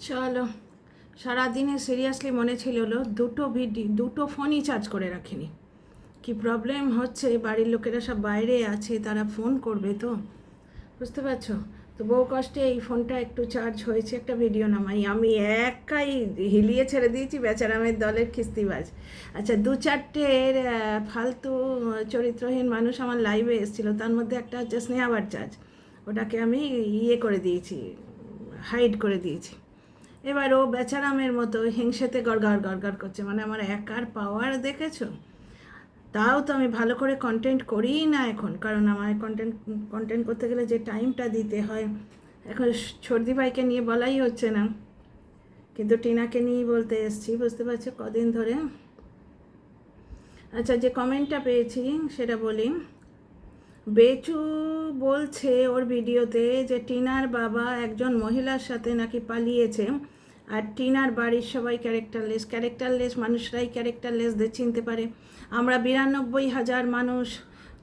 চলো, সারাদিনে সিরিয়াসলি মনে ছিল দুটো ফোনই চার্জ করে রাখিনি। কি প্রবলেম হচ্ছে, বাড়ির লোকেরা সব বাইরে আছে, তারা ফোন করবে তো, বুঝতে পারছো? তো বহু কষ্টে এই ফোনটা একটু চার্জ হয়েছে, একটা ভিডিও নামাই। আমি একাই হিলিয়ে ছেড়ে দিয়েছি, বেচারামের দলের খিস্তিবাজ। আচ্ছা, দু চারটের ফালতু চরিত্রহীন মানুষ আমার লাইভে এসেছিলো, তার মধ্যে একটা হচ্ছে স্নেহা ভট্টাচার্য। ওটাকে আমি ইয়ে করে দিয়েছি, হাইড করে দিয়েছি। এবার ও বেচারামের মতো হিংসেতে গড়গড় গড়গড় করছে, মানে আমার একার পাওয়ার দেখেছো? তাও তো আমি ভালো করে কন্টেন্ট করিই না এখন, কারণ আমার কন্টেন্ট করতে গেলে যে টাইমটা দিতে হয়, এখন সর্দি ভাইকে নিয়ে বলাই হচ্ছে না, কিন্তু টিনাকে নিয়েই বলতে এসছি, বুঝতে পারছো কদিন ধরে। আচ্ছা, যে কমেন্টটা পেয়েছি সেটা বলি। বেচু বলছে ওর ভিডিওতে যে টিনার বাবা একজন মহিলার সাথে নাকি পালিয়েছে, আর টিনার বাড়ির সবাই ক্যারেক্টারলেস মানুষরাই ক্যারেক্টারলেসদের চিনতে পারে। আমরা 92,000 মানুষ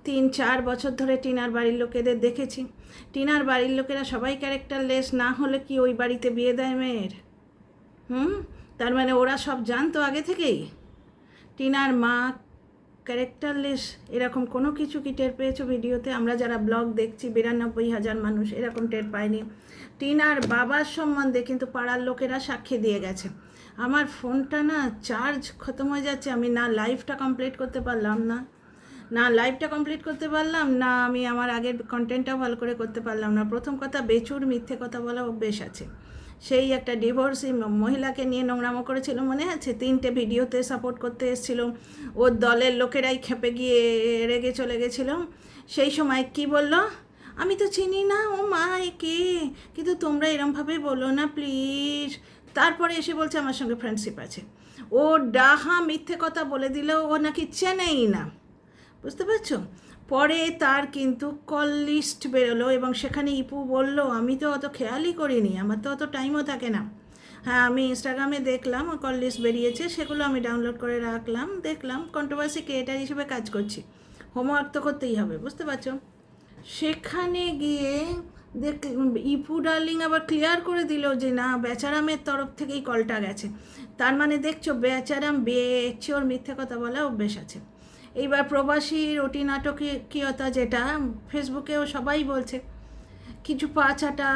3-4 বছর ধরে টিনার বাড়ির লোকেদের দেখেছি। টিনার বাড়ির লোকেরা সবাই ক্যারেক্টারলেস না হলে কি ওই বাড়িতে বিয়ে দেয় মেয়ের? তার মানে ওরা সব জানতো আগে থেকেই টিনার মা ক্যারেক্টারলেস, এরকম কোনো কিছু কি টের পেয়েছো ভিডিওতে? আমরা যারা ব্লগ দেখছি 92,000 মানুষ এরকম টের পায়নি। টিনার বাবার সম্বন্ধে কিন্তু পাড়ার লোকেরা সাক্ষী দিয়ে গেছে। আমার ফোনটা না চার্জ খতম হয়ে যাচ্ছে, আমি না লাইভটা কমপ্লিট করতে পারলাম না আমি আমার আগের কন্টেন্টটাও ভালো করে করতে পারলাম না। প্রথম কথা, বেচুর মিথ্যে কথা বলা অভ্যেস আছে। সেই একটা ডিভোর্সি মহিলাকে নিয়ে নোংরামো করেছিল, মনে আছে? 3টে ভিডিওতে সাপোর্ট করতে এসেছিল, ওর দলের লোকেরাই খেপে গিয়ে রেগে চলে গেছিলো। সেই সময় কি বলল? আমি তো চিনি না, ও মা কে, কিন্তু তোমরা এরমভাবে বলো না প্লিজ। তারপরে এসে বলছে আমার সঙ্গে ফ্রেন্ডশিপ আছে। ও ডাহা মিথ্যে কথা বলে দিল, ও নাকি চেনেই না, বুঝতে পারছো? পরে তার কিন্তু কল লিস্ট বেরোলো, এবং সেখানে ইপু বলল, আমি তো অত খেয়ালই করিনি, আমার তো অত টাইমও থাকে না। হ্যাঁ, আমি ইনস্টাগ্রামে দেখলাম কল লিস্ট বেরিয়েছে, সেগুলো আমি ডাউনলোড করে রাখলাম, দেখলাম কন্ট্রোভার্সি ক্রিয়েটার হিসেবে কাজ করছি, হোমওয়ার্ক তো করতেই হবে, বুঝতে পারছো? সেখানে গিয়ে দেখ, ইপু ডার্লিং আবার ক্লিয়ার করে দিল যে না, বেচারামের তরফ থেকেই কলটা গেছে। তার মানে দেখছো, বেচারাম বেচোর মিথ্যে কথা বলা অভ্যেস আছে। এইবার প্রবাসীর ওটি নাটকীয়তা, যেটা ফেসবুকেও সবাই বলছে, কিছু পাঁচাটা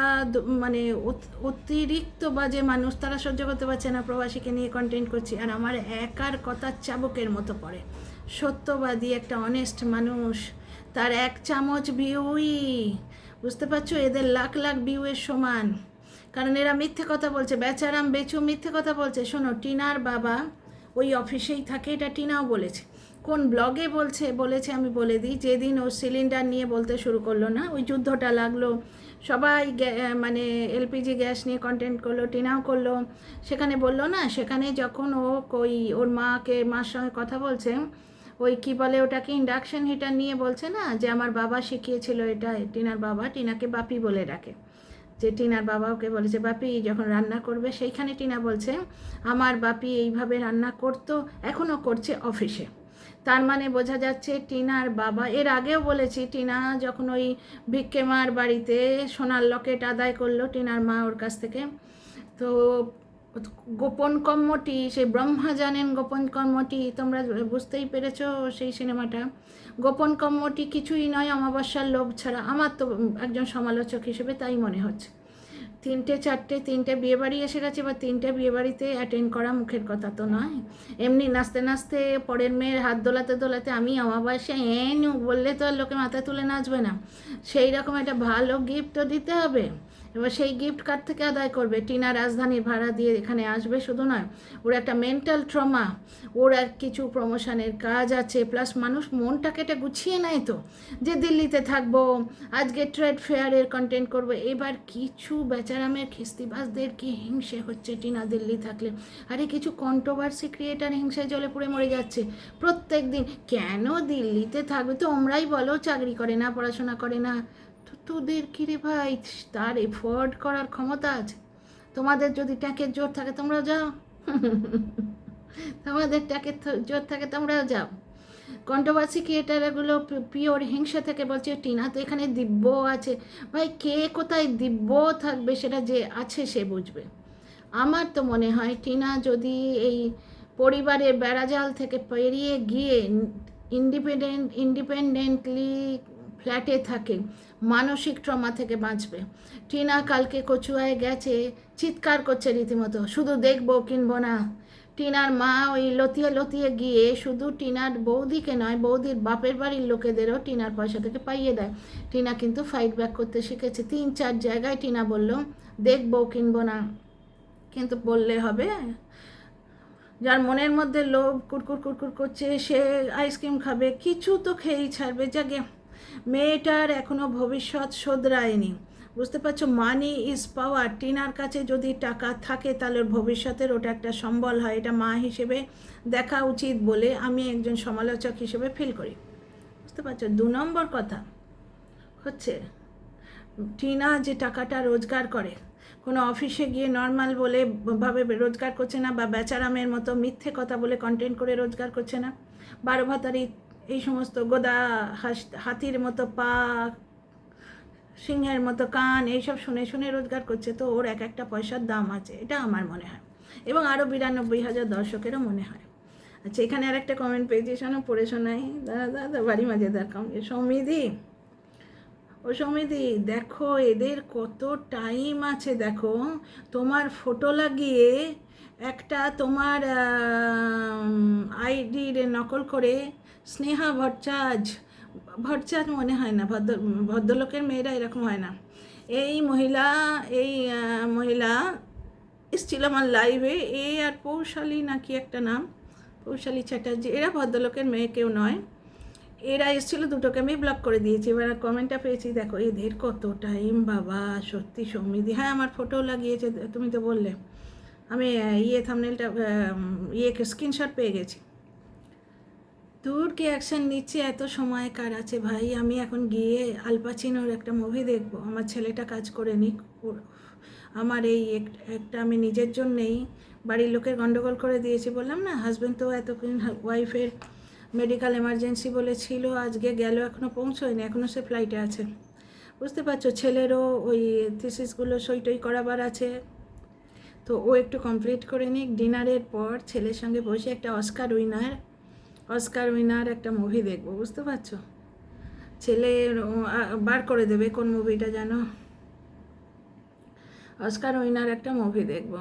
মানে অতিরিক্ত বাজে মানুষ, তারা সহ্য করতে পারছে না প্রবাসীকে নিয়ে কন্টেন্ট করছি, আর আমার একার কথা চাবুকের মতো পড়ে। সত্যবাদী একটা অনেস্ট মানুষ, তার 1 চামচ ভিউই, বুঝতে পারছো, এদের লাখ লাখ ভিউয়ের সমান। কারণ এরা মিথ্যে কথা বলছে, বেচারাম বেচু মিথ্যে কথা বলছে। শোনো, টিনার বাবা ওই অফিসেই থাকে, এটা টিনাও বলেছে। কোন ব্লগে বলেছে আমি বলে দিই, যেদিন ও সিলিন্ডার নিয়ে বলতে শুরু করলো না, ওই যুদ্ধটা লাগলো, সবাই মানে এলপিজি গ্যাস নিয়ে কন্টেন্ট করলো, টিনাও করলো, সেখানে বললো না, সেখানে যখন ও ওর মার সঙ্গে কথা বলছে, ওই কি বলে ওটাকে, ইন্ডাকশন হিটার নিয়ে বলছে না, যে আমার বাবা শিখিয়েছিল এটা, টিনার বাবা টিনাকে বাপি বলে ডাকে, যে টিনার বাবা ওকে বলেছে বাপি যখন রান্না করবে, সেইখানে টিনা বলছে আমার বাপি এইভাবে রান্না করতো, এখনও করছে অফিসে। তার মানে বোঝা যাচ্ছে টিনার বাবা, এর আগেও বলেছি, টিনা যখন ওই ভিক্ষেমার বাড়িতে সোনার লকেট আদায় করলো টিনার মা ওর কাছ থেকে, তো গোপন কর্মটি, সেই ব্রহ্মা জানেন গোপন কর্মটি, তোমরা বুঝতেই পেরেছো সেই সিনেমাটা। গোপন কর্মটি কিছুই নয় অমাবস্যার লোভ ছাড়া, আমার তো একজন সমালোচক হিসেবে তাই মনে হচ্ছে। 3টে বিয়েবাড়ি এসে গেছে, এবার 3টে বিয়েবাড়িতে অ্যাটেন্ড করা মুখের কথা তো নয়। এমনি নাচতে নাচতে পরের মেয়ের হাত দোলাতে দোলাতে আমি অমাবস্যা এনু বললে তো আর লোকে মাথায় তুলে নাচবে না, সেই রকম একটা ভালো গিফটও দিতে হবে। এবার সেই গিফট কার থেকে আদায় করবে? টিনা রাজধানীর ভাড়া দিয়ে এখানে আসবে শুধু নয়, ওর একটা মেন্টাল ট্রমা, ওর এক কিছু প্রমোশনের কাজ আছে, প্লাস মানুষ মনটাকে এটা গুছিয়ে নেয় তো, যে দিল্লিতে থাকবো, আজকে ট্রেড ফেয়ারের কন্টেন্ট করবো। এবার কিছু বেচারামের খিস্তিবাজদের কি হিংসে হচ্ছে টিনা দিল্লি থাকলে, আরে কিছু কন্ট্রোভার্সি ক্রিয়েটার হিংসায় জলে পুড়ে মরে যাচ্ছে প্রত্যেক দিন। কেন দিল্লিতে থাকবে? তোমরাই বলো, চাকরি করে না, পড়াশোনা করে না, তো তোদের কী রে ভাই, তার এফোর্ড করার ক্ষমতা আছে? তোমাদের যদি ট্যাঁকের জোর থাকে তোমরাও যাও, তোমাদের ট্যাঁকের জোর থাকে তোমরাও যাও। কন্ট্রোভার্সি ক্রিয়েটারগুলো পিওর হিংসা থেকে বলছে টিনা তো এখানে দিব্য আছে। ভাই, কে কোথায় দিব্য থাকবে সেটা যে আছে সে বুঝবে। আমার তো মনে হয় টিনা যদি এই পরিবারের বেড়াজাল থেকে পেরিয়ে গিয়ে ইন্ডিপেন্ডেন্টলি ফ্ল্যাটে থাকে, মানসিক ট্রমা থেকে বাঁচবে। টিনা কালকে কচুয়ায় গেছে, চিৎকার করছে রীতিমতো, শুধু দেখবো কিনবো না। টিনার মা ওই লতিয়ে লতিয়ে গিয়ে শুধু টিনার বৌদিকে নয়, বৌদির বাপের বাড়ির লোকেদেরও টিনার পয়সা থেকে পাইয়ে দেয়। টিনা কিন্তু ফাইট ব্যাক করতে শিখেছে। 3-4 জায়গায় টিনা বলল দেখবো কিনবো না, কিন্তু বললে হবে? যার মনের মধ্যে লোভ কুরকুর কুরকুর করছে, সে আইসক্রিম খাবে, কিছু তো খেয়েই ছাড়বে। যাকে মেয়েটার এখনও ভবিষ্যৎ শোধরায়নি, বুঝতে পারছো? Money is power. টিনার কাছে যদি টাকা থাকে তাহলে ওর ভবিষ্যতের ওটা একটা সম্বল হয়। এটা মা হিসেবে দেখা উচিত বলে আমি একজন সমালোচক হিসেবে ফিল করি, বুঝতে পারছো? 2 নম্বর কথা হচ্ছে টিনা যে টাকাটা রোজগার করে, কোনো অফিসে গিয়ে নর্মাল বলে ভাবে রোজগার করছে না, বা বেচারামের মতো মিথ্যে কথা বলে কন্টেন্ট করে রোজগার করছে না। 12 ভাতারি এই সমস্ত গোদা হাতির মতো পা, সিংহের মতো কান, এইসব শুনে শুনে রোজগার করছে। তো ওর এক একটা পয়সার দাম আছে, এটা আমার মনে হয়, এবং আরও 92,000 দর্শকেরও মনে হয়। আচ্ছা, এখানে আর একটা কমেন্ট পেয়েছি, শোনো, পড়ে শোনাই। দাদা বাড়ি মজাদার কমেন্ট। সৌমিদি, ও সৌমিদি, দেখো এদের কত টাইম আছে, দেখো তোমার ফটো লাগিয়ে একটা তোমার আইডির নকল করে স্নেহা ভট্টাচার্য মনে হয় না, ভদ্রলোকের মেয়েরা এরকম হয় না। এই মহিলা এসেছিল আমার লাইভে, আর পৌশালী নাকি একটা নাম, পৌশালী চ্যাটার্জি, এরা ভদ্রলোকের মেয়ে কেউ নয়। এরা এসেছিল, দুটোকে আমি ব্লক করে দিয়েছি। এবার কমেন্টটা পেয়েছি, দেখো এদের কত টাইম বাবা, সত্যি সৌমিদি। হ্যাঁ, আমার ফটো লাগিয়েছে, তুমি তো বললে। আমি থাম্বনেলটা স্ক্রিনশট পেয়ে গেছি। কে অ্যাকশন নিচ্ছে, এত সময় কার আছে ভাই? আমি এখন গিয়ে আল পাচিনোর একটা মুভি দেখবো, আমার ছেলেটা কাজ করে নিক। আমার এই একটা আমি নিজের জন্যেই বাড়ির লোকের গন্ডগোল করে দিয়েছি, বললাম না, হাজব্যান্ড তো এতক্ষণ ওয়াইফের মেডিকেল এমার্জেন্সি বলেছিল, আজকে গেল, এখনও পৌঁছয়নি, এখনও সে ফ্লাইটে আছে, বুঝতে পারছো? ছেলেরও ওই থিসিসগুলো সইটই করাবার আছে, তো ও একটু কমপ্লিট করে নিক। ডিনারের পর ছেলের সঙ্গে বসে একটা অস্কার উইনার একটা মুভি দেখবো, বুঝতে পারছো? ছেলে বার করে দেবে কোন মুভিটা জানো, অস্কার উইনার একটা মুভি দেখবো।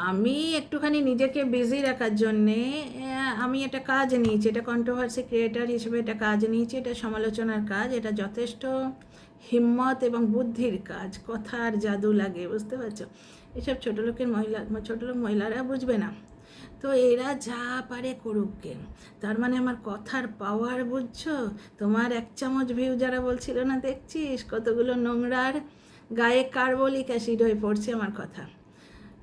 আমি একটুখানি নিজেকে বিজি রাখার জন্যে আমি একটা কাজ নিয়েছি, এটা কন্ট্রোভার্সি ক্রিয়েটার হিসেবে একটা কাজ নিয়েছি, এটা সমালোচনার কাজ, এটা যথেষ্ট হিম্মত এবং বুদ্ধির কাজ, কথার জাদু লাগে, বুঝতে পারছো? এসব ছোটোলোক মহিলারা বুঝবে না, তো এরা যা পারে করুককে। তার মানে আমার কথার পাওয়ার বুঝছো? তোমার 1 চামচ ভিউ যারা বলছিল না, দেখছিস কতগুলো নোংরার গায়ে কার্বলিক অ্যাসিড হয়ে পড়ছে আমার কথা।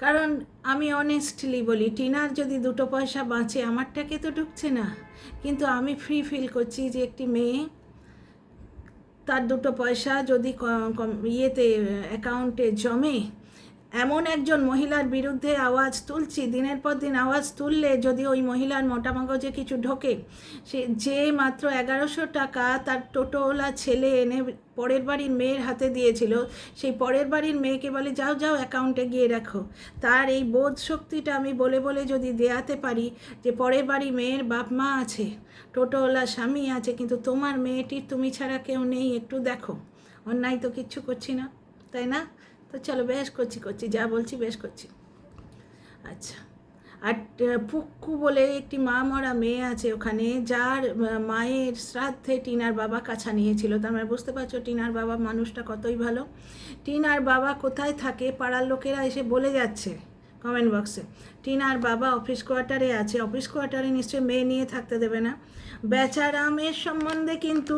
কারণ আমি অনেস্টলি বলি, টিনার যদি 2 পয়সা বাঁচে, আমারটাকে তো ঢুকছে না, কিন্তু আমি ফ্রি ফিল করছি যে একটি মেয়ে তার 2 পয়সা যদি অ্যাকাউন্টে জমে, এমন একজন মহিলার বিরুদ্ধে আওয়াজ তুলছি, দিনের পর দিন আওয়াজ তুললে যদি ওই মহিলার মোটা মগজে কিছু ঢোকে, সে যে মাত্র 1100 টাকা তার টোটোওয়ালা ছেলে এনে পরের বাড়ির মেয়ের হাতে দিয়েছিল, সেই পরের বাড়ির মেয়েকে বলে যাও যাও অ্যাকাউন্টে গিয়ে রাখো। তার এই বোধ শক্তিটা আমি বলে বলে যদি দেয়াতে পারি যে পরের বাড়ি মেয়ের বাপ মা আছে, টোটোওয়ালা স্বামী আছে, কিন্তু তোমার মেয়েটির তুমি ছাড়া কেউ নেই, একটু দেখো। অন্যায় তো কিচ্ছু করছি না, তাই না? তো চলো, বেশ করছি, যা বলছি বেশ করছি। আচ্ছা, আর পুক্কু বলে একটি মা মরা মেয়ে আছে ওখানে, যার মায়ের শ্রাদ্ধে টিনার বাবা কাছা নিয়েছিল। তার মানে বুঝতে পারছো টিনার বাবা মানুষটা কতই ভালো। টিনার বাবা কোথায় থাকে, পাড়ার লোকেরা এসে বলে যাচ্ছে কমেন্ট বক্সে। টিনার বাবা অফিস কোয়ার্টারে আছে, অফিস কোয়ার্টারে নিশ্চয়ই মেয়ে নিয়ে থাকতে দেবে না। বেচারামের সম্বন্ধে কিন্তু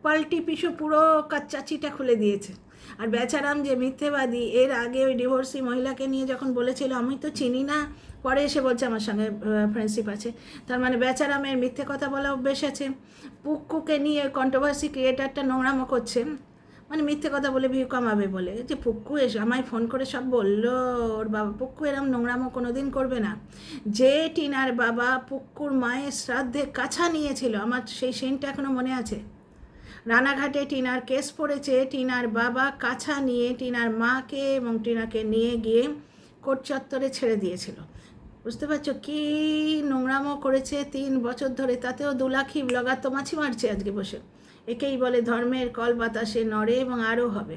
পাল্টি পিছু পুরো কাচ্চাচিটা খুলে দিয়েছে। আর বেচারাম যে মিথ্যেবাদী, এর আগে ওই ডিভোর্সি মহিলাকে নিয়ে যখন বলেছিল আমি তো চিনি না, পরে এসে বলছে আমার সঙ্গে ফ্রেন্ডশিপ আছে। তার মানে বেচারামের মিথ্যে কথা বলা অভ্যেস আছে। পুক্কুকে নিয়ে কন্ট্রোভার্সি ক্রিয়েটারটা নোংরামো করছে, মানে মিথ্যে কথা বলে ভিউ কামাবে বলে, যে পুক্কু এসে আমায় ফোন করে সব বললো ওর বাবা। পুক্কু এরম নোংরামো কোনো দিন করবে না। যে টিনার বাবা পুক্কুর মায়ের শ্রাদ্ধে কাছা নিয়েছিল, আমার সেই সিনটা এখনও মনে আছে। রানাঘাটে টিনার কেস পড়েছে, টিনার বাবা কাছা নিয়ে টিনার মাকে এবং টিনাকে নিয়ে গিয়ে কোর্ট চত্বরে ছেড়ে দিয়েছিল। বুঝতে পারছো কী নোংরামো করেছে 3 বছর ধরে, তাতেও 2 লাখই ব্লগার তো মাছি মারছে আজকে বসে। একেই বলে ধর্মের কল বাতাসে নড়ে, এবং আরও হবে।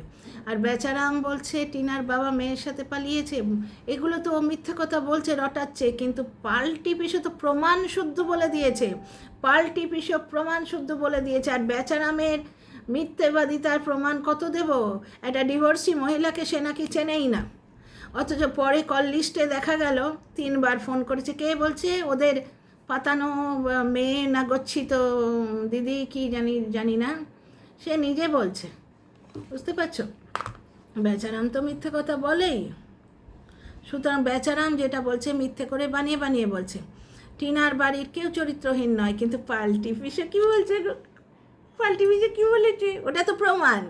আর বেচারাম বলছে টিনার বাবা মেয়ের সাথে পালিয়েছে, এগুলো তো ও মিথ্যে কথা বলছে, রটাচ্ছে, কিন্তু পাল্টি পিছু তো প্রমাণ শুদ্ধ বলে দিয়েছে, পাল্টি পিছু প্রমাণ শুদ্ধ বলে দিয়েছে। আর বেচারামের মিথ্যেবাদিতার প্রমাণ কত দেব? একটা ডিভোর্সি মহিলাকে সে নাকি চেনেই না, অথচ পরে কল লিস্টে দেখা গেল 3 বার ফোন করেছে। কে বলছে? ওদের পাতানো মেয়ে না গচ্ছিত দিদি কি জানি না, সে নিজে বলছে। বুঝতে পারছো? বেচারাম তো মিথ্যে কথা বলেই, সুতরাং বেচারাম যেটা বলছে মিথ্যে করে বানিয়ে বানিয়ে বলছে। টিনার বাড়ির কেউ চরিত্রহীন নয়, কিন্তু পাল্টি পিসে কী বলছে? পাল্টি পিসে কী বলেছে? ওটা তো প্রমাণ।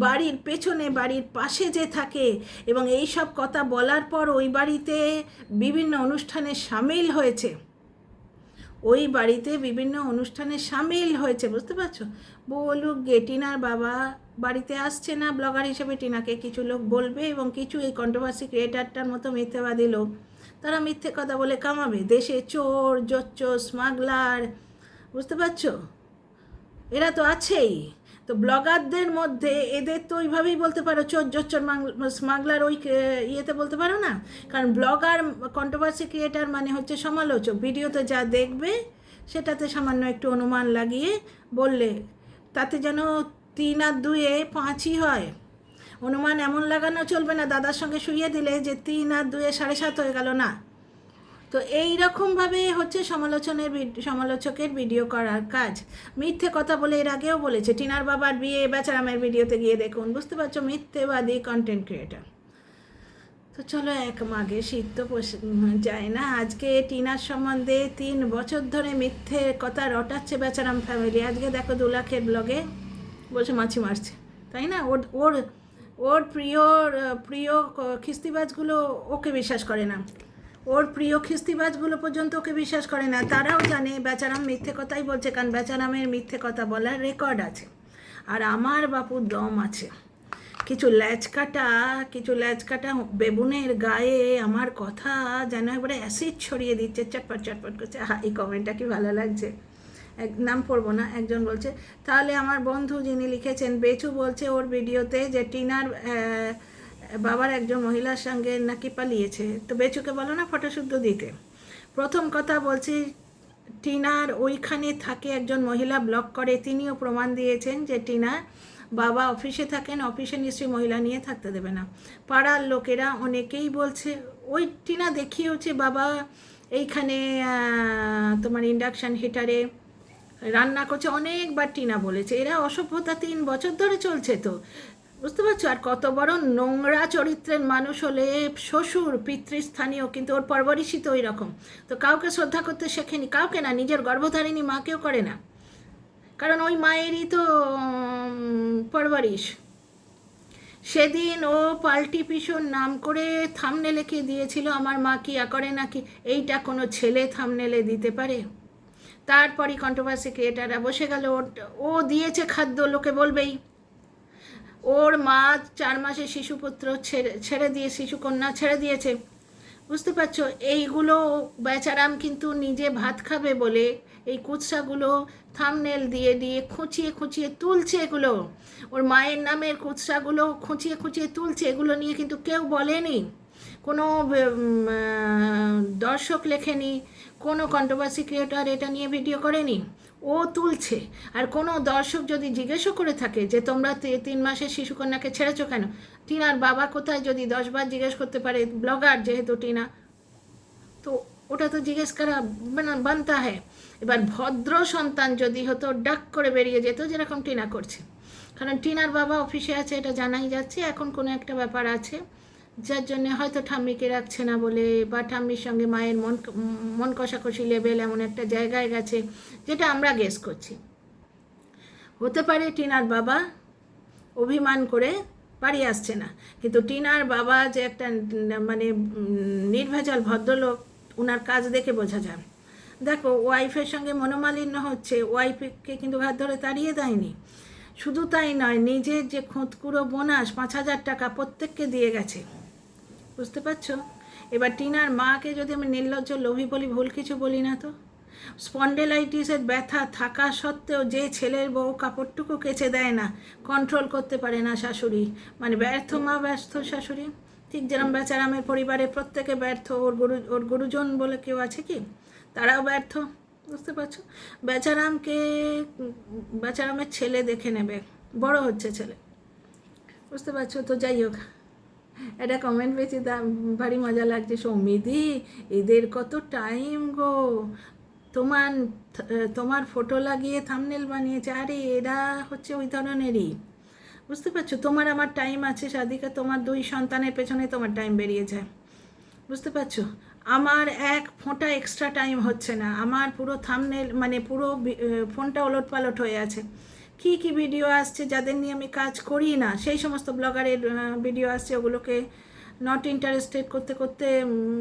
বাড়ির পেছনে, বাড়ির পাশে যে থাকে এবং এই সব কথা বলার পর ওই বাড়িতে বিভিন্ন অনুষ্ঠানে সামিল হয়েছে, ওই বাড়িতে বিভিন্ন অনুষ্ঠানে সামিল হয়েছে। বুঝতে পারছো? বলুক গে, টিনার বাবা বাড়িতে আসছে না, ব্লগার হিসেবে টিনাকে কিছু লোক বলবে, এবং কিছু এই কন্ট্রোভার্সি ক্রিয়েটারটার মতো মিথ্যেবাদী লোক, তারা মিথ্যে কথা বলে কামাবে। দেশে চোর, জোচ্চোর, স্মাগলার, বুঝতে পারছো, এরা তো আছেই। তো ব্লগারদের মধ্যে এদের তো ওইভাবেই বলতে পারো, চোর জোচ্চোর স্মাগলার, ওই ইয়েতে বলতে পারো না, কারণ ব্লগার কন্ট্রোভার্সি ক্রিয়েটার মানে হচ্ছে সমালোচক। ভিডিওতে যা দেখবে সেটাতে সামান্য একটু অনুমান লাগিয়ে বললে তাতে যেন 3 আর 2 5ই হয়। অনুমান এমন লাগানো চলবে না দাদার সঙ্গে শুইয়ে দিলে যে 3 আর 2 7.5 হয়ে গেল না। তো এই রকমভাবে হচ্ছে সমালোচকের ভিডিও করার কাজ। মিথ্যে কথা বলে এর আগেও বলেছে, টিনার বাবার বিয়ে বেচারামের ভিডিওতে গিয়ে দেখুন। বুঝতে পারছো? মিথ্যেবাদী কন্টেন্ট ক্রিয়েটার। তো চলো, এক মাঘে শীত তো যায় না। আজকে টিনার সম্বন্ধে 3 বছর ধরে মিথ্যে কথা রটাচ্ছে বেচারাম ফ্যামিলি, আজকে দেখো 2 লাখের ব্লগে বসে মাছি মারছে, তাই না? ওর ওর প্রিয় খিস্তিবাজগুলো ওকে বিশ্বাস করে না, ওর প্রিয় খিস্তিবাজগুলো পর্যন্ত ওকে বিশ্বাস করে না। তারাও জানে বেচারাম মিথ্যে কথাই বলছে, কারণ বেচারামের মিথ্যে কথা বলার রেকর্ড আছে। আর আমার বাপুর দম আছে। কিছু ল্যাচকাটা বেবুনের গায়ে আমার কথা যেন একবারে অ্যাসিড ছড়িয়ে দিচ্ছে, চটপট চটপট করছে। এই কমেন্টটা কি ভালো লাগছে। নাম পড়বো না, একজন বলছে, তাহলে আমার বন্ধু যিনি লিখেছেন বেচু বলছে ওর ভিডিওতে যে টিনার বাবার একজন মহিলার সঙ্গে নাকি পালিয়েছে, তো বেচুকে বলো না ফটোশুদ্ধ দিতে। প্রথম কথা বলছি, টিনার ওইখানে থাকে একজন মহিলা ব্লগ করে, তিনিও প্রমাণ দিয়েছেন যে টিনার বাবা অফিসে থাকেন, অফিসে নিশ্চয়ই মহিলা নিয়ে থাকতে দেবে না। পাড়ার লোকেরা অনেকেই বলছে, ওই টিনা দেখিয়েছে বাবা এইখানে তোমার ইন্ডাকশান হিটারে রান্না করছে, অনেকবার টিনা বলেছে। এরা অসভ্যতা 3 বছর ধরে চলছে তো। বুঝতে পারছো? আর কত বড় নোংরা চরিত্রের মানুষ হলে শ্বশুর পিতৃস্থানীয়, কিন্তু ওর পরবরিশই তো ওই রকম। তো কাউকে শ্রদ্ধা করতে শেখেনি, কাউকে না, নিজের গর্ভধারিণী মাকেও করে না, কারণ ওই মায়েরই তো পরবরিশ। সেদিন ও পাল্টি পিছন নাম করে থামনে লিখে দিয়েছিল, আমার মা কি করে নাকি। এইটা কোনো ছেলে থামনেলে দিতে পারে? তারপরই কন্ট্রোভার্সি ক্রিয়েটাররা বসে গেল, ও দিয়েছে খাদ্য, লোকে বলবেই। ওর মা 4 মাসের শিশুপুত্র ছেড়ে দিয়ে, শিশুকন্যা ছেড়ে দিয়েছে। বুঝতে পারছো? এইগুলো বেচারাম কিন্তু নিজে ভাত খাবে বলে এই কুৎসাগুলো থামনেল দিয়ে দিয়ে খুঁচিয়ে তুলছে। এগুলো ওর মায়ের নামের কুৎসাগুলো খুঁচিয়ে তুলছে। এগুলো নিয়ে কিন্তু কেউ বলেনি, কোনো দর্শক লেখেনি, কোনো কন্ট্রোভার্সি ক্রিয়েটার এটা নিয়ে ভিডিও করেনি, ও তুলছে। আর কোনো দর্শক যদি জিজ্ঞেসও করে থাকে যে তোমরা 3 মাসের শিশুকন্যাকে ছেড়েছো কেন, টিনার বাবা কোথায়, যদি 10 বার জিজ্ঞেস করতে পারে ব্লগার যেহেতু টিনা, তো ওটা তো জিজ্ঞেস করা বানতা হয়। এবার ভদ্র সন্তান যদি হতো ডাক করে বেরিয়ে যেত, যেরকম টিনা করছে। কারণ টিনার বাবা অফিসে আছে, এটা জানাই যাচ্ছে। এখন কোনো একটা ব্যাপার আছে যার জন্যে হয়তো ঠাম্মিকে রাখছে না বলে, বা ঠাম্মির সঙ্গে মায়ের মন কষাকষি লেভেল এমন একটা জায়গায় গেছে, যেটা আমরা গেস করছি। হতে পারে টিনার বাবা অভিমান করে বাড়ি আসছে না, কিন্তু টিনার বাবা যে একটা মানে নির্ভেজাল ভদ্রলোক, ওনার কাজ দেখে বোঝা যায়। দেখো, ওয়াইফের সঙ্গে মনোমালিন্য হচ্ছে, ওয়াইফকে কিন্তু ঘাত ধরে তাড়িয়ে দেয়নি। শুধু তাই নয়, নিজের যে খুঁতকুড়ো বোনাস 5,000 টাকা প্রত্যেককে দিয়ে গেছে, বুঝতে পারছো? এবার টিনার মাকে যদি আমি নির্লজ্জ লোভী বলি, ভুল কিছু বলি না তো? স্পন্ডেলাইটিসের ব্যথা থাকা সত্ত্বেও যে ছেলের বউ কাপড়টুকু কেচে দেয় না, কন্ট্রোল করতে পারে না শাশুড়ি, মানে ব্যর্থ মা ব্যর্থ শাশুড়ি, ঠিক যেরকম বেচারামের পরিবারে প্রত্যেকে ব্যর্থ। ওর গুরুজন বলে কেউ আছে কি? তারাও ব্যর্থ, বুঝতে পারছো? বেচারামের ছেলে দেখে নেবে, বড় হচ্ছে ছেলে, বুঝতে পারছো? তো যাই হোক, একটা কমেন্ট পেয়েছি, ভারী মজা লাগছে। সৌমিদি, এদের কত টাইম গো, তোমার তোমার ফটো লাগিয়ে থাম্বনেল বানিয়েছে। আরে এরা হচ্ছে ওই ধরনেরই, বুঝতে পারছো? তোমার আমার টাইম আছে সাদিকা, তোমার 2 সন্তানের পেছনে তোমার টাইম বেরিয়ে যায়, বুঝতে পারছো? আমার এক ফোঁটা এক্সট্রা টাইম হচ্ছে না, আমার পুরো থাম্বনেল মানে পুরো ফোনটা ওলট পালট হয়ে আছে। কী কী ভিডিও আসছে যাদের নিয়ে আমি কাজ করি না, সেই সমস্ত ব্লগারের ভিডিও আসছে, ওগুলোকে নট ইন্টারেস্টেড করতে করতে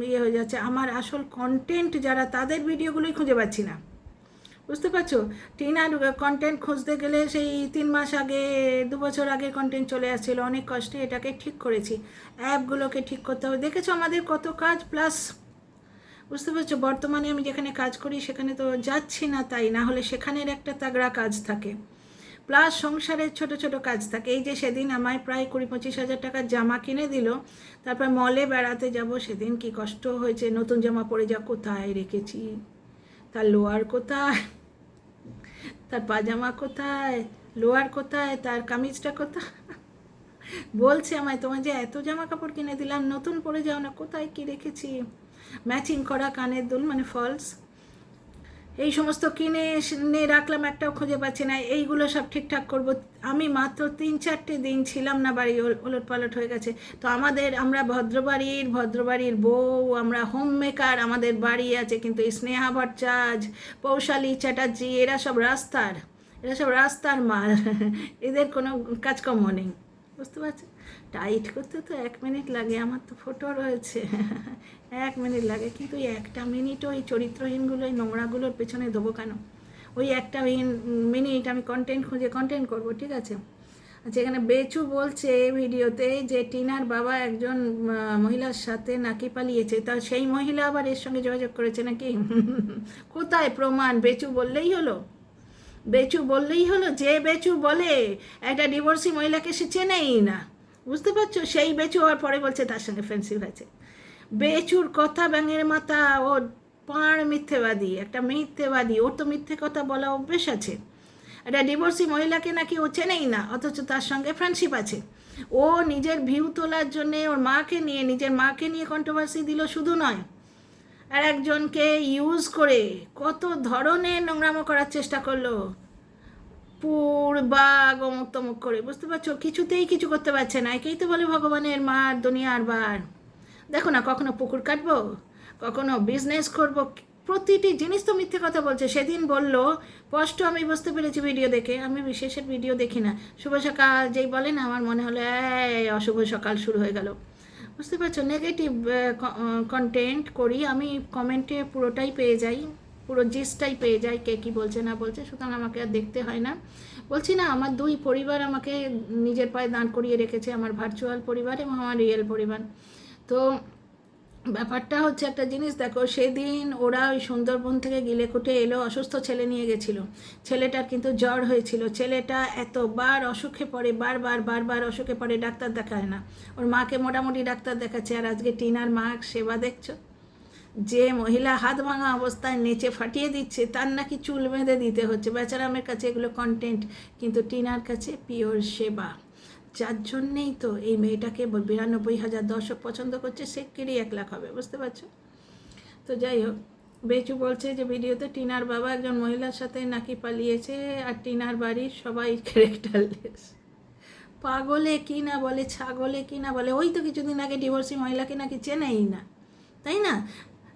ইয়ে হয়ে যাচ্ছে। আমার আসল কন্টেন্ট যারা, তাদের ভিডিওগুলোই খুঁজে পাচ্ছি না, বুঝতে পারছো? টিনার কন্টেন্ট খুঁজতে গেলে সেই 3 মাস আগে, 2 বছর আগে কন্টেন্ট চলে আসছিলো, অনেক কষ্টে এটাকে ঠিক করেছি। অ্যাপগুলোকে ঠিক করতে হবে, দেখেছো আমাদের কত কাজ, প্লাস বুঝতে পারছো বর্তমানে আমি যেখানে কাজ করি সেখানে তো যাচ্ছি না, তাই না হলে সেখানের একটা তাগড়া কাজ থাকে, প্লাস সংসারের ছোট ছোট কাজ থাকে। এই যে সেদিন আমায় প্রায় 20-25 হাজার টাকার জামা কিনে দিল, তারপর মলে বেড়াতে যাব, সেদিন কি কষ্ট হয়েছে। নতুন জামা পরে যা কোথায় রেখেছি, তার লোয়ার কোথায়, তার পাজামা কোথায়, লোয়ার কোথায়, তার কামিজটা কোথায়, বলছে আমায় তোমার যে এত জামা কাপড় কিনে দিলাম নতুন পরে যাও না, কোথায় কি রেখেছি, ম্যাচিং করা কানের দুল মানে ফলস, এই সমস্ত কিনে রাখলাম, একটাও খুঁজে পাচ্ছি না। এইগুলো সব ঠিকঠাক করব, আমি মাত্র 3-4টে দিন ছিলাম না, বাড়ি ওলট পালট হয়ে গেছে। তো আমরা ভদ্রবাড়ির বউ, আমরা হোম মেকার, আমাদের বাড়ি আছে, কিন্তু এই স্নেহা ভট্টাচার্য, পৌশালী চ্যাটার্জি, এরা সব রাস্তার মাল, এদের কোনো কাজকর্ম নেই, বুঝতে পারছো? টাইট করতে তো 1 মিনিট লাগে, আমার তো ফটো রয়েছে 1 মিনিট লাগে, কিন্তু ওই 1টা মিনিটও এই চরিত্রহীনগুলো, এই নোংরাগুলোর পেছনে দেবো কেন? ওই 1টা মিনিট আমি কন্টেন্ট খুঁজে কন্টেন্ট করবো, ঠিক আছে? আচ্ছা, এখানে বেচু বলছে ভিডিওতে যে টিনার বাবা একজন মহিলার সাথে নাকি পালিয়েছে, তা সেই মহিলা আবার এর সঙ্গে যোগাযোগ করেছে নাকি? কোথায় প্রমাণ? বেচু বললেই হলো, যে বেচু বলে একটা ডিভোর্সি মহিলাকে সে চেনেই না, বুঝতে পারছো? সেই বেচু হওয়ার পরে বলছে তার সঙ্গে ফ্রেন্ডশিপ আছে। বেচুর কথা ব্যাঙের মাথা, ও পাড় মিথ্যেবাদী, একটা মিথ্যেবাদী, ওর তো মিথ্যে কথা বলা অভ্যেস আছে। একটা ডিভোর্সি মহিলাকে নাকি ও চেনেই না, অথচ তার সঙ্গে ফ্রেন্ডশিপ আছে। ও নিজের ভিউ তোলার জন্যে নিজের মাকে নিয়ে কন্ট্রোভার্সি দিল, শুধু নয়, আর একজনকে ইউজ করে কত ধরনের নোংরামো করার চেষ্টা করলো, বাঘ অমুক তমুক করে, বুঝতে পারছো? কিছুতেই কিছু করতে পারছে না। একেই তো বলে ভগবানের মার, দুনিয়ার বার। দেখো না, কখনো পুকুর কাটবো, কখনো বিজনেস করবো, প্রতিটি জিনিস তো মিথ্যে কথা বলছে। সেদিন বললো স্পষ্ট, আমি বুঝতে পেরেছি ভিডিও দেখে, আমি বিশেষের ভিডিও দেখি না, শুভ সকাল যেই বলে না, আমার মনে হলো এই অশুভ সকাল শুরু হয়ে গেল, বুঝতে পারছো? নেগেটিভ কন্টেন্ট করি আমি, কমেন্টে পুরোটাই পেয়ে যাই, পুরো জিসটাই পেয়ে যাই, কে কী বলছে না বলছে, সুতরাং আমাকে আর দেখতে হয় না। বলছি না, আমার 2 পরিবার আমাকে নিজের পায়ে দাঁড় করিয়ে রেখেছে, আমার ভার্চুয়াল পরিবার এবং আমার রিয়েল পরিবার। তো ব্যাপারটা হচ্ছে একটা জিনিস দেখো, সেদিন ওরা ওই সুন্দরবন থেকে গিলেকুটে এলো, অসুস্থ ছেলে নিয়ে গেছিলো, ছেলেটার কিন্তু জ্বর হয়েছিল, ছেলেটা এতবার অসুখে পড়ে, বারবার অসুখে পড়ে, ডাক্তার দেখায় না, ওর মাকে মোটামুটি ডাক্তার দেখাচ্ছে। আর আজকে টিনার মা সেবা দেখছো, যে মহিলা হাত ভাঙা অবস্থায় নেচে ফাটিয়ে দিচ্ছে, তার নাকি চুল বেঁধে দিতে হচ্ছে। বেচারামের কাছে এগুলো কন্টেন্ট, কিন্তু টিনার কাছে পিওর সেবা। যার জন্যেই তো এই মেয়েটাকে 92,000 দর্শক পছন্দ করছে, সে কেড়ে 1 লাখ হবে, বুঝতে পারছো? তো যাই হোক, বেচু বলছে যে ভিডিওতে টিনার বাবা একজন মহিলার সাথে নাকি পালিয়েছে, আর টিনার বাড়ির সবাই ক্যারেক্টারলেস। পাগলে কি না বলে, ছাগলে কি না বলে, ওই তো কিছুদিন আগে ডিভোর্সি মহিলাকে নাকি চেনেই না, তাই না?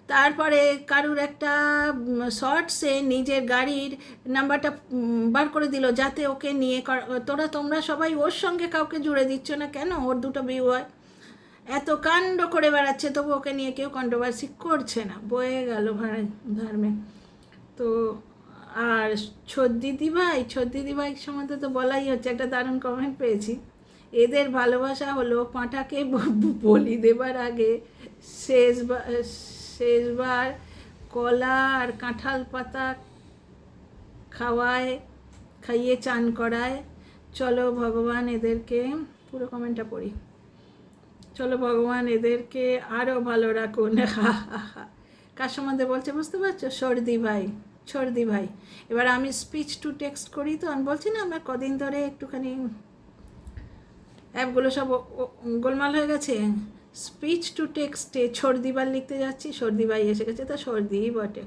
তারপরে কারুর একটা শর্টসে নিজের গাড়ির নাম্বারটা বার করে দিল, যাতে ওকে নিয়ে, তোমরা সবাই ওর সঙ্গে কাউকে জুড়ে দিচ্ছ না কেন? ওর 2টো বিয়ে হয়, এত কাণ্ড করে বেড়াচ্ছে, তবু ওকে নিয়ে কেউ কন্ট্রোভার্সি করছে না, বয়ে গেল ধর্মে। তো আর ছদ্দিদিভাই সম্বন্ধে তো বলাই হচ্ছে, একটা দারুণ কমেন্ট পেয়েছি। এদের ভালোবাসা হলো পাঁঠাকে বলি দেবার আগে শেষবার কলা আর কাঁঠাল পাতা খাইয়ে চান করায়। চলো ভগবান এদেরকে, পুরো কমেন্টটা পড়ি, চলো ভগবান এদেরকে আরও ভালো রাখুন। কার সম্বন্ধে বলছে বুঝতে পারছো? সর্দি ভাই। এবার আমি স্পিচ টু টেক্সট করি, তো আমি বলছি না আমার কদিন ধরে একটুখানি অ্যাপগুলো সব গোলমাল হয়ে গেছে। স্পিচ টু টেক্সটে সর্দিবার লিখতে যাচ্ছি, সর্দি ভাই এসে গেছে, তো সর্দিই বটে।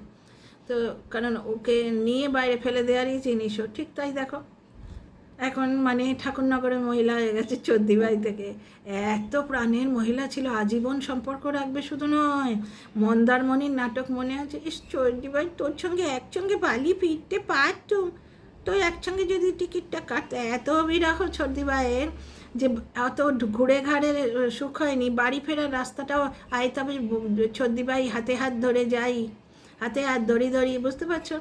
তো কারণ ওকে নিয়ে বাইরে ফেলে দেওয়ারই জিনিসও ঠিক তাই। দেখো এখন মানে ঠাকুরনগরের মহিলা হয়ে গেছে চর্দিবাই থেকে। এত প্রাণের মহিলা ছিল, আজীবন সম্পর্ক রাখবে শুধু নয়। মন্দারমণির নাটক মনে আছে? ইস চর্দিবাই তোর সঙ্গে একসঙ্গে বালি ফিরতে পারতুম, তো একসঙ্গে যদি টিকিটটা কাটতে। এত বিরহ চর্দিবাইয়ের যে অত ঘুরে ঘাড়ে সুখ হয়নি, বাড়ি ফেরার রাস্তাটাও তবে চর্দিবাই হাতে হাত ধরে যাই, হাতে হাত ধরি, বুঝতে পারছো?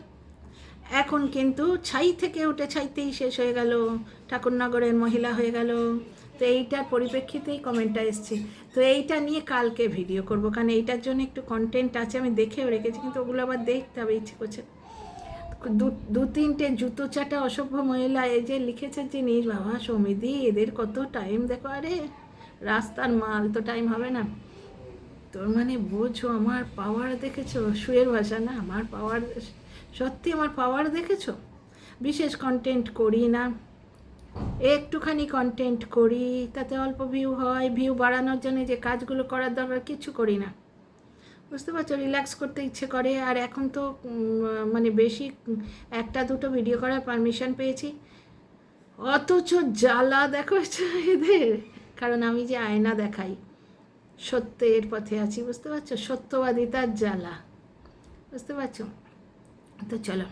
এখন কিন্তু ছাই থেকে উঠে ছাইতেই শেষ হয়ে গেল, ঠাকুরনগরের মহিলা হয়ে গেল। তো এইটার পরিপ্রেক্ষিতেই কমেন্টটা এসছে। তো এইটা নিয়ে কালকে ভিডিও করব, কারণ এইটার জন্য একটু কন্টেন্ট আছে, আমি দেখেও রেখেছি, কিন্তু ওগুলো আবার দেখতে হবে, ইচ্ছে করছে। দু তিনটে জুতো চাটা অসভ্য মহিলা এই যে লিখেছে জিনিস, বাবা সমিতি এদের কত টাইম দেখো। আরে রাস্তার মাল, তো টাইম হবে না তোর? মানে বোঝো আমার পাওয়ার দেখেছো? শুয়ের ভাষা না, আমার পাওয়ার সত্যি, আমার পাওয়ার দেখেছো? বিশেষ কন্টেন্ট করি না, একটুখানি কন্টেন্ট করি, তাতে অল্প ভিউ হয়, ভিউ বাড়ানোর জন্য যে কাজগুলো করার দরকার কিছু করি না, বুঝতে পারছো? রিল্যাক্স করতে ইচ্ছে করে। আর এখন তো মানে বেশি একটা দুটো ভিডিও করার পারমিশন পেয়েছি, অথচ জ্বালা দেখো এদের, কারণ আমি যে আয়না দেখাই, সত্যের পথে আছি, বুঝতে পারছো? সত্যবাদিতার জ্বালা, বুঝতে পারছো? তো চলো,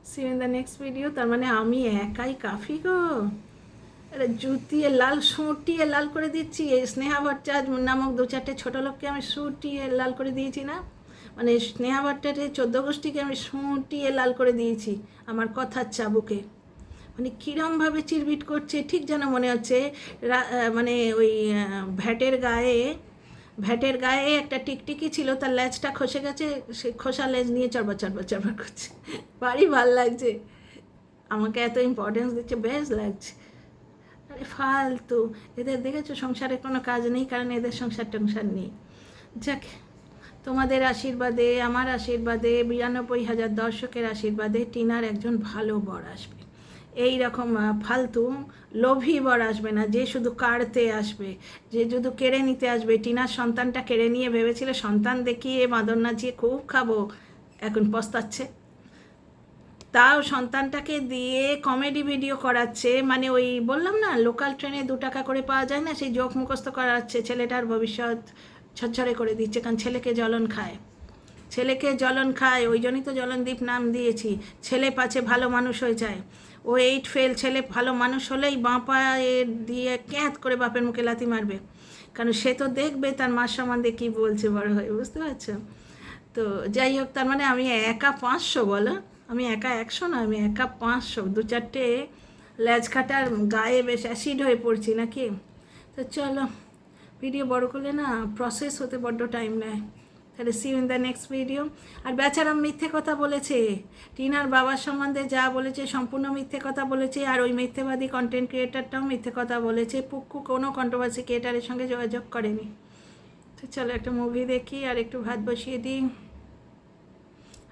see in the next video. তার মানে আমি একাই কাফি গো। আরে জুতিয়ে লাল, সুটিয়ে লাল করে দিচ্ছি। এই স্নেহা ভট্টাচার্য নামক দু চারটে ছোটো লোককে আমি সুটিয়ে লাল করে দিয়েছি না, মানে স্নেহা ভট্টাচার্যের 14 গোষ্ঠীকে আমি সুটিয়ে লাল করে দিয়েছি আমার কথার চাবুকে। মানে কীরমভাবে চিরবিট করছে, ঠিক যেন মনে হচ্ছে মানে ওই ভ্যাটের গায়ে একটা টিকটিকি ছিল, তার লেজটা খসে গেছে, সে খোসা লেজ নিয়ে চড়বা করছে। ভারী ভাল লাগছে, আমাকে এত ইম্পর্টেন্স দিচ্ছে, বেশ লাগছে। আরে ফালতু এদের দেখেছো, সংসারে কোনো কাজ নেই, কারণ এদের সংসার টংসার নেই। যাক, তোমাদের আশীর্বাদে, আমার আশীর্বাদে, 92,000 দর্শকের আশীর্বাদে টিনার একজন ভালো বর আসবে। এই রকম ফালতু লোভী বর আসবে না, যে শুধু কাড়তে আসবে, যে শুধু কেড়ে নিতে আসবে। টিনার সন্তানটা কেড়ে নিয়ে ভেবেছিল সন্তান দেখিয়ে মাদর নাচিয়ে খুব খাবো, এখন পস্তাচ্ছে। তাও সন্তানটাকে দিয়ে কমেডি ভিডিও করাচ্ছে, মানে ওই বললাম না লোকাল ট্রেনে 2 টাকা করে পাওয়া যায় না, সেই জোক মুখস্থ করাচ্ছে, ছেলেটার ভবিষ্যৎ ছচ্ছরে করে দিচ্ছে, কারণ ছেলেকে জ্বলন খায়, ওই জন্যই তো জ্বলনদীপ নাম দিয়েছি। ছেলে পাছে ভালো মানুষ হয়ে যায়, ও 8 ফেল, ছেলে ভালো মানুষ হলেই বাঁ পায়ে দিয়ে ক্যাঁত করে বাপের মুখে লাথি মারবে, কারণ সে তো দেখবে তার মার সম্বন্ধে কী বলছে বড় হয়ে, বুঝতে পারছো? তো যাই হোক, তার মানে আমি একা 500, বলো? আমি একা 100 না, আমি একা 500, 2-4টে ল্যাজ কাটার গায়ে বেশ অ্যাসিড হয়ে পড়ছি নাকি। তো চলো, ভিডিও বড় করলে না প্রসেস হতে বড্ড টাইম নেয়। তাহলে see in the next video. আর বেচারা মিথ্যে কথা বলেছে, টিনার বাবার সম্বন্ধে যা বলেছে সম্পূর্ণ মিথ্যে কথা বলেছে, আর ওই মিথ্যেবাদী কন্টেন্ট ক্রিয়েটারটাও মিথ্যে কথা বলেছে। পুক্কু কোনো কন্ট্রোভার্সি ক্রিয়েটারের সঙ্গে যোগাযোগ করেনি। তো চলো একটা মুভি দেখি আর একটু ভাত বসিয়ে দিই।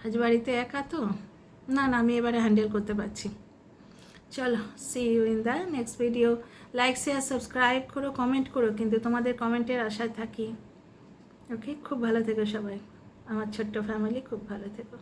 আজ বাড়িতে একা তো, না আমি এবারে হ্যান্ডেল করতে পারছি। চলো, see you in the next video. Like share subscribe করো, কমেন্ট করো, কিন্তু তোমাদের কমেন্টের আশায় থাকি। ওকে, খুব ভালো থেকো সবাই, আমার ছোট্ট ফ্যামিলি, খুব ভালো থেকো।